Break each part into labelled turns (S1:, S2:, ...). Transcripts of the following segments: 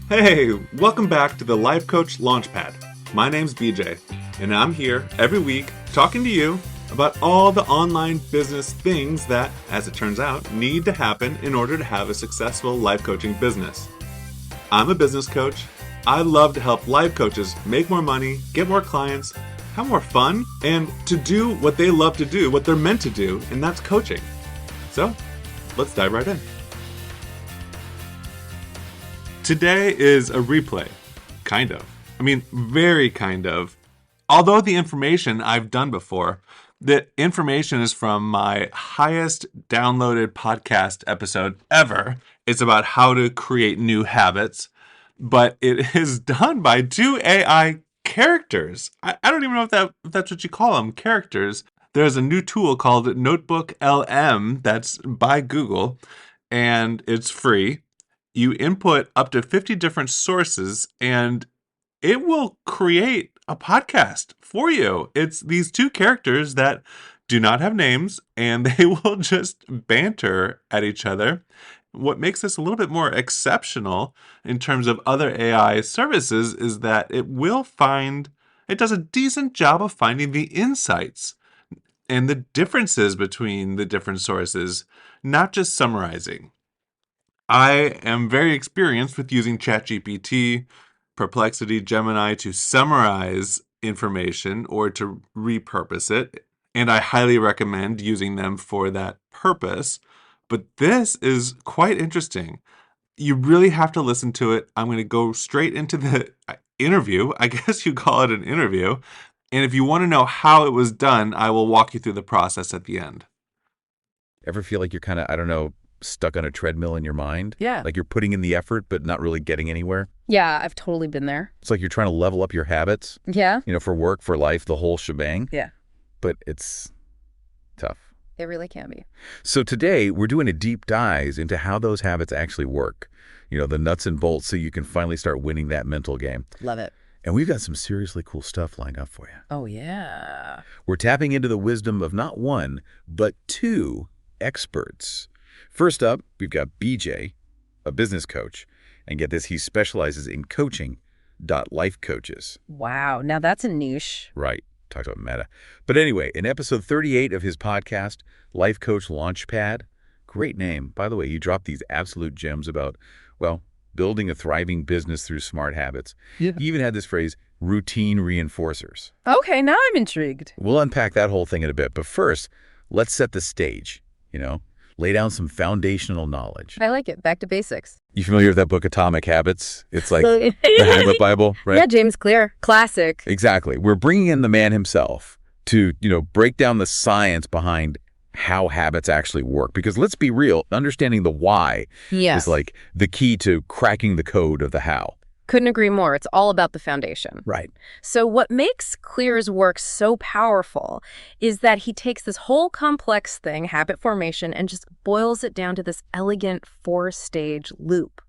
S1: Hey, welcome back to the Life Coach Launchpad. My name's BJ, and I'm here every week talking to you about all the online business things that, as it turns out, need to happen in order to have a successful life coaching business. I'm a business coach. I love to help life coaches make more money, get more clients, have more fun, and to do what they love to do, what they're meant to do, and that's coaching. So, let's dive right in. Today is a replay. Kind of. I mean, very kind of. Although the information I've done before, the information is from my highest downloaded podcast episode ever. It's about how to create new habits, but it is done by two AI characters. I don't even know if that's what you call them, characters. There's a new tool called Notebook LM that's by Google, and it's free. You input up to 50 different sources, and it will create a podcast for you. It's these two characters that do not have names, and they will just banter at each other. What makes this a little bit more exceptional in terms of other AI services is that it does a decent job of finding the insights and the differences between the different sources, not just summarizing. I am very experienced with using ChatGPT, Perplexity, Gemini to summarize information or to repurpose it, and I highly recommend using them for that purpose. But this is quite interesting. You really have to listen to it. I'm going to go straight into the interview. I guess you call it an interview. And if you want to know how it was done, I will walk you through the process at the end.
S2: Ever feel like you're kind of, stuck on a treadmill in your mind?
S3: Yeah.
S2: Like you're putting in the effort, but not really getting anywhere?
S3: Yeah, I've totally been there.
S2: It's like you're trying to level up your habits,
S3: Yeah.
S2: for work, for life, the whole shebang.
S3: Yeah.
S2: But it's tough.
S3: It really can be.
S2: So today, we're doing a deep dive into how those habits actually work. The nuts and bolts so you can finally start winning that mental game.
S3: Love it.
S2: And we've got some seriously cool stuff lined up for you.
S3: Oh, yeah.
S2: We're tapping into the wisdom of not one, but two experts. First up, we've got BJ, a business coach. And get this, he specializes in coaching life coaches.
S3: Wow. Now that's a niche.
S2: Right. Talked about meta. But anyway, in episode 38 of his podcast, Life Coach Launchpad, great name. By the way, you dropped these absolute gems about, building a thriving business through smart habits.
S3: Yeah.
S2: He even had this phrase, routine reinforcers.
S3: Okay, now I'm intrigued.
S2: We'll unpack that whole thing in a bit. But first, let's set the stage, lay down some foundational knowledge.
S3: I like it. Back to basics.
S2: You familiar with that book, Atomic Habits? It's like the Habit Bible, right?
S3: Yeah, James Clear. Classic.
S2: Exactly. We're bringing in the man himself to, break down the science behind how habits actually work. Because let's be real, understanding the why is like the key to cracking the code of the how.
S3: Couldn't agree more. It's all about the foundation.
S2: Right.
S3: So what makes Clear's work so powerful is that he takes this whole complex thing, habit formation, and just boils it down to this elegant 4-stage loop.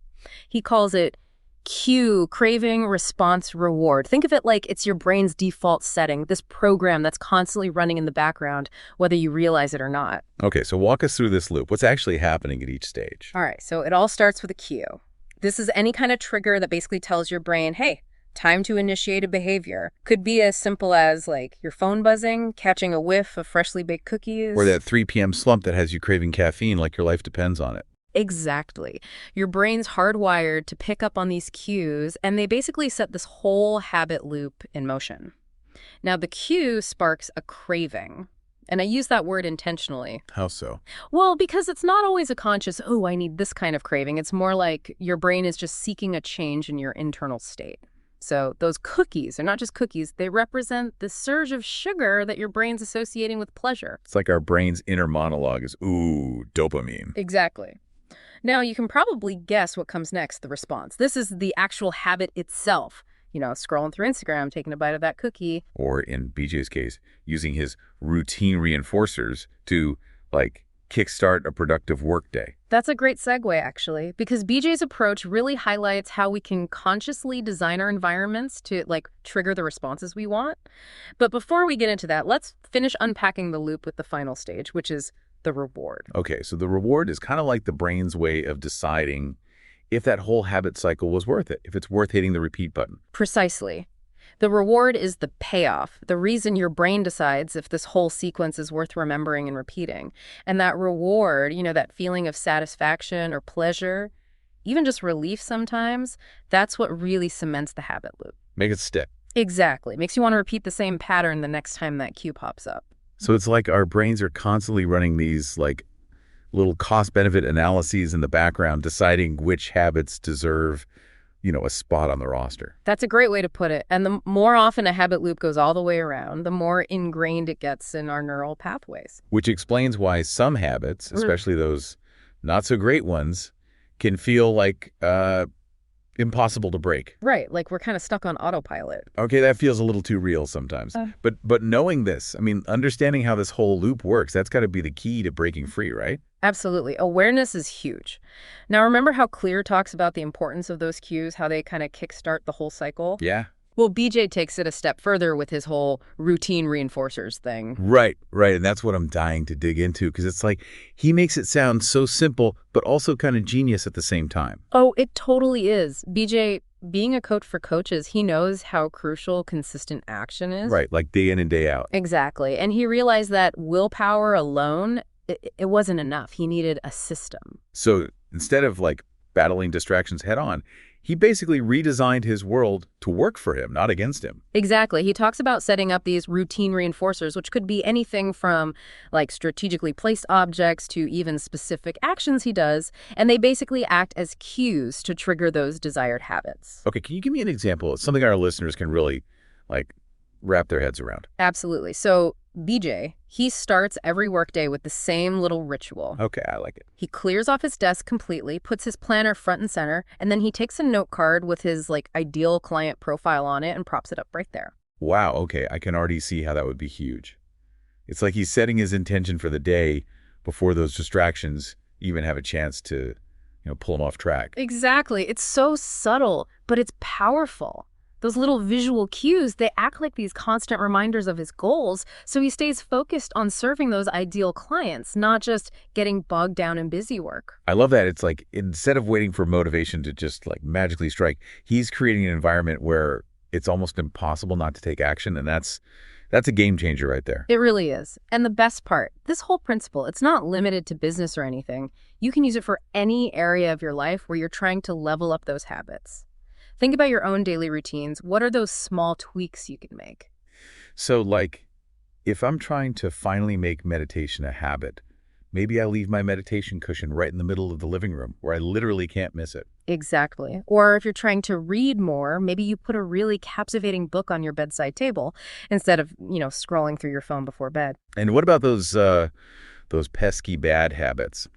S3: He calls it cue, craving, response, reward. Think of it like it's your brain's default setting, this program that's constantly running in the background, whether you realize it or not.
S2: Okay, so walk us through this loop. What's actually happening at each stage?
S3: All right, so it all starts with a cue. This is any kind of trigger that basically tells your brain, hey, time to initiate a behavior. Could be as simple as like your phone buzzing, catching a whiff of freshly baked cookies.
S2: Or that 3 p.m. slump that has you craving caffeine like your life depends on it.
S3: Exactly. Your brain's hardwired to pick up on these cues, and they basically set this whole habit loop in motion. Now, the cue sparks a craving. And I use that word intentionally.
S2: How so?
S3: Well, because it's not always a conscious, I need this kind of craving. It's more like your brain is just seeking a change in your internal state. So those cookies are not just cookies. They represent the surge of sugar that your brain's associating with pleasure.
S2: It's like our brain's inner monologue is, ooh, dopamine.
S3: Exactly. Now, you can probably guess what comes next, the response. This is the actual habit itself. Scrolling through Instagram, taking a bite of that cookie.
S2: Or in BJ's case, using his routine reinforcers to, kickstart a productive workday.
S3: That's a great segue, actually, because BJ's approach really highlights how we can consciously design our environments to, trigger the responses we want. But before we get into that, let's finish unpacking the loop with the final stage, which is the reward.
S2: Okay, so the reward is kind of like the brain's way of deciding if that whole habit cycle was worth it, if it's worth hitting the repeat button.
S3: Precisely. The reward is the payoff, the reason your brain decides if this whole sequence is worth remembering and repeating. And that reward, that feeling of satisfaction or pleasure, even just relief sometimes, that's what really cements the habit loop.
S2: Make it stick.
S3: Exactly. Makes you want to repeat the same pattern the next time that cue pops up.
S2: So it's like our brains are constantly running these little cost-benefit analyses in the background, deciding which habits deserve, a spot on the roster.
S3: That's a great way to put it. And the more often a habit loop goes all the way around, the more ingrained it gets in our neural pathways.
S2: Which explains why some habits, especially those not so great ones, can feel like impossible to break.
S3: Right, like we're kind of stuck on autopilot.
S2: Okay, that feels a little too real sometimes. But knowing this, understanding how this whole loop works, that's got to be the key to breaking free, right?
S3: Absolutely. Awareness is huge. Now, remember how Clear talks about the importance of those cues, how they kind of kickstart the whole cycle?
S2: Yeah.
S3: Well, BJ takes it a step further with his whole routine reinforcers thing.
S2: Right. And that's what I'm dying to dig into, because it's like he makes it sound so simple, but also kind of genius at the same time.
S3: Oh, it totally is. BJ, being a coach for coaches, he knows how crucial consistent action is.
S2: Right, like day in and day out.
S3: Exactly. And he realized that willpower alone, it wasn't enough. He needed a system.
S2: So instead of battling distractions head on, he basically redesigned his world to work for him, not against him.
S3: Exactly. He talks about setting up these routine reinforcers, which could be anything from strategically placed objects to even specific actions he does. And they basically act as cues to trigger those desired habits.
S2: Okay, can you give me an example of something our listeners can really wrap their heads around?
S3: Absolutely. So BJ, he starts every workday with the same little ritual.
S2: Okay, I like it.
S3: He clears off his desk completely, puts his planner front and center, and then he takes a note card with his ideal client profile on it and props it up right there.
S2: Wow, okay, I can already see how that would be huge. It's like he's setting his intention for the day before those distractions even have a chance to, pull him off track.
S3: Exactly. It's so subtle, but it's powerful. Those little visual cues, they act like these constant reminders of his goals, so he stays focused on serving those ideal clients, not just getting bogged down in busy work.
S2: I love that. It's like instead of waiting for motivation to just magically strike, he's creating an environment where it's almost impossible not to take action, and that's a game changer right there.
S3: It really is. And the best part, this whole principle, it's not limited to business or anything. You can use it for any area of your life where you're trying to level up those habits. Think about your own daily routines. What are those small tweaks you can make?
S2: So, if I'm trying to finally make meditation a habit, maybe I leave my meditation cushion right in the middle of the living room where I literally can't miss it.
S3: Exactly. Or if you're trying to read more, maybe you put a really captivating book on your bedside table instead of, scrolling through your phone before bed.
S2: And what about those pesky bad habits?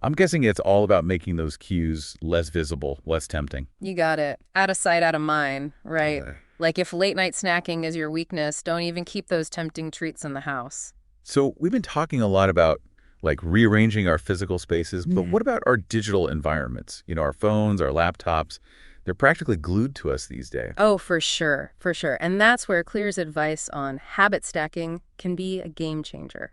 S2: I'm guessing it's all about making those cues less visible, less tempting.
S3: You got it. Out of sight, out of mind, right? If late night snacking is your weakness, don't even keep those tempting treats in the house.
S2: So we've been talking a lot about rearranging our physical spaces, but what about our digital environments? Our phones, our laptops, they're practically glued to us these days.
S3: Oh, for sure. And that's where Clear's advice on habit stacking can be a game changer.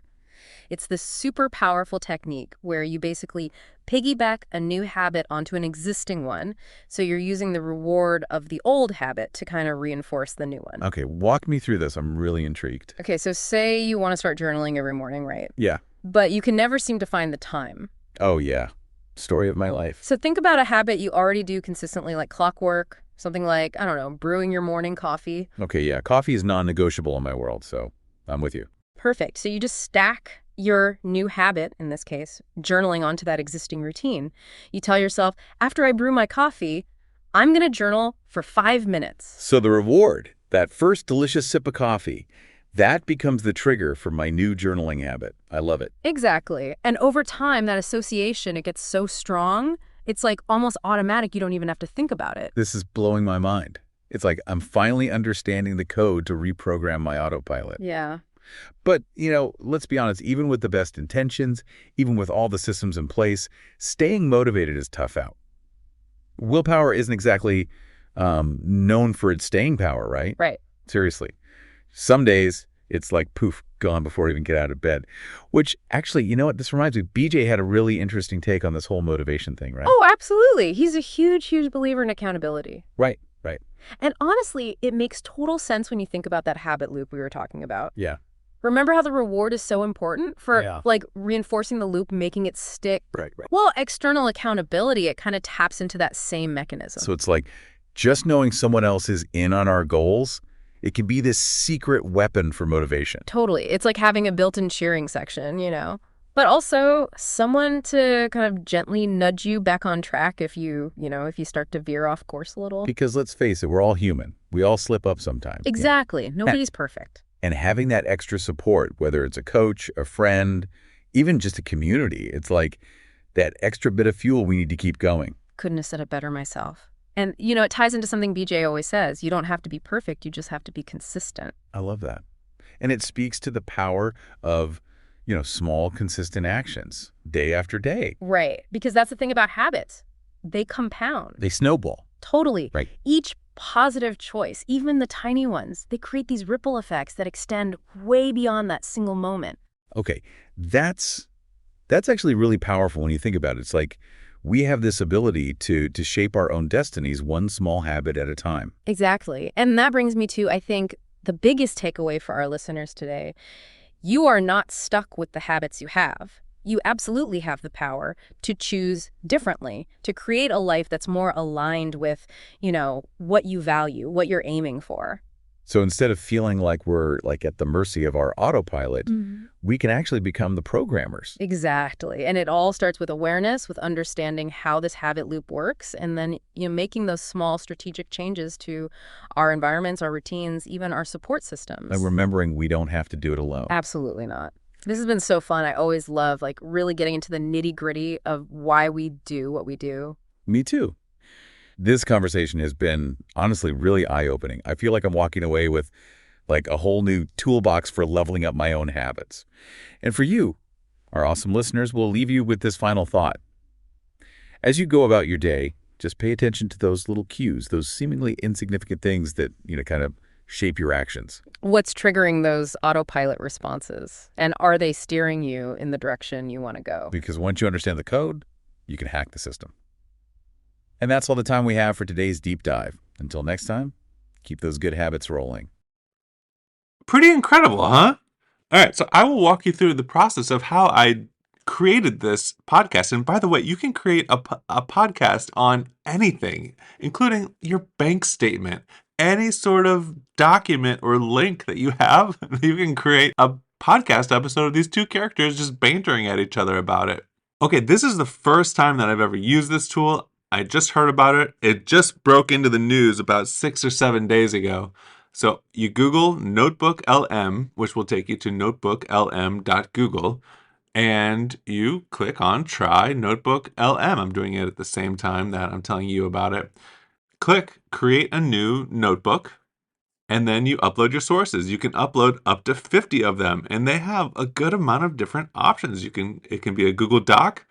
S3: It's this super powerful technique where you basically piggyback a new habit onto an existing one, so you're using the reward of the old habit to kind of reinforce the new one.
S2: Okay, walk me through this. I'm really intrigued.
S3: Okay, so say you want to start journaling every morning, right?
S2: Yeah.
S3: But you can never seem to find the time.
S2: Oh, yeah. Story of my life.
S3: So think about a habit you already do consistently, like clockwork, something like, I don't know, brewing your morning coffee.
S2: Okay, yeah. Coffee is non-negotiable in my world, so I'm with you.
S3: Perfect. So you just stack your new habit, in this case, journaling onto that existing routine. You tell yourself, after I brew my coffee, I'm going to journal for 5 minutes.
S2: So the reward, that first delicious sip of coffee, that becomes the trigger for my new journaling habit. I love it.
S3: Exactly. And over time, that association, it gets so strong, it's almost automatic. You don't even have to think about it.
S2: This is blowing my mind. It's like I'm finally understanding the code to reprogram my autopilot.
S3: Yeah.
S2: But, let's be honest, even with the best intentions, even with all the systems in place, staying motivated is tough out. Willpower isn't exactly known for its staying power, right?
S3: Right.
S2: Seriously. Some days, It's like poof, gone before I even get out of bed. Which actually, you know what? This reminds me, BJ had a really interesting take on this whole motivation thing, right?
S3: Oh, absolutely. He's a huge, huge believer in accountability.
S2: Right, right.
S3: And honestly, it makes total sense when you think about that habit loop we were talking about.
S2: Yeah.
S3: Remember how the reward is so important for like reinforcing the loop, making it stick?
S2: Right, right.
S3: Well, external accountability, it kind of taps into that same mechanism.
S2: So it's like just knowing someone else is in on our goals, it can be this secret weapon for motivation.
S3: Totally. It's like having a built-in cheering section, you know? But also someone to kind of gently nudge you back on track if you start to veer off course a little.
S2: Because let's face it, we're all human. We all slip up sometimes.
S3: Exactly. Yeah. Nobody's perfect.
S2: And having that extra support, whether it's a coach, a friend, even just a community, it's like that extra bit of fuel we need to keep going.
S3: Couldn't have said it better myself. And, it ties into something BJ always says. You don't have to be perfect. You just have to be consistent.
S2: I love that. And it speaks to the power of, small, consistent actions day after day.
S3: Right. Because that's the thing about habits. They compound.
S2: They snowball.
S3: Totally.
S2: Right.
S3: Each positive choice, even the tiny ones, they create these ripple effects that extend way beyond that single moment.
S2: Okay. That's actually really powerful when you think about it. It's like we have this ability to shape our own destinies one small habit at a time.
S3: Exactly. And that brings me to, I think, the biggest takeaway for our listeners today. You are not stuck with the habits you have. You absolutely have the power to choose differently, to create a life that's more aligned with, what you value, what you're aiming for.
S2: So instead of feeling like we're like at the mercy of our autopilot, we can actually become the programmers.
S3: Exactly. And it all starts with awareness, with understanding how this habit loop works, and then making those small strategic changes to our environments, our routines, even our support systems.
S2: And remembering we don't have to do it alone.
S3: Absolutely not. This has been so fun. I always love really getting into the nitty-gritty of why we do what we do.
S2: Me too. This conversation has been honestly really eye-opening. I feel like I'm walking away with a whole new toolbox for leveling up my own habits. And for you, our awesome listeners, we'll leave you with this final thought. As you go about your day, just pay attention to those little cues, those seemingly insignificant things that, kind of shape your actions.
S3: What's triggering those autopilot responses? And are they steering you in the direction you want to go?
S2: Because once you understand the code, you can hack the system. And that's all the time we have for today's deep dive. Until next time, keep those good habits rolling.
S1: Pretty incredible, huh? All right, so I will walk you through the process of how I created this podcast. And by the way, you can create a podcast on anything, including your bank statement, any sort of document or link that you have. You can create a podcast episode of these two characters just bantering at each other about it. Okay, this is the first time that I've ever used this tool. I just heard about it. It just broke into the news about 6 or 7 days ago. So you Google Notebook LM, which will take you to notebooklm.google, and you click on Try Notebook LM. I'm doing it at the same time that I'm telling you about it. Click Create a New Notebook, and then you upload your sources. You can upload up to 50 of them, and they have a good amount of different options. It can be a Google Doc,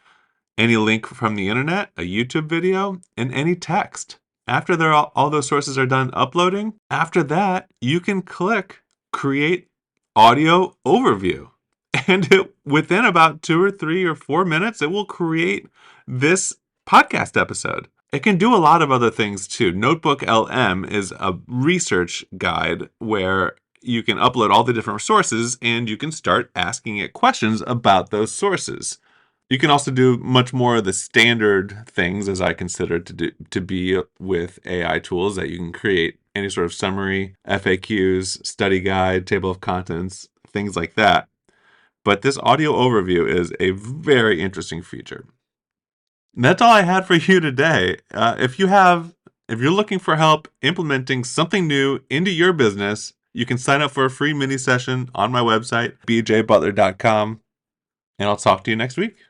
S1: any link from the internet, a YouTube video, and any text. After all those sources are done uploading, after that, you can click Create Audio Overview. And within about 2 or 3 or 4 minutes, it will create this podcast episode. It can do a lot of other things too. Notebook LM is a research guide where you can upload all the different sources and you can start asking it questions about those sources. You can also do much more of the standard things, as I consider to be with AI tools, that you can create any sort of summary, FAQs, study guide, table of contents, things like that. But this audio overview is a very interesting feature. And that's all I had for you today. If you're looking for help implementing something new into your business, you can sign up for a free mini session on my website, bjbutler.com, and I'll talk to you next week.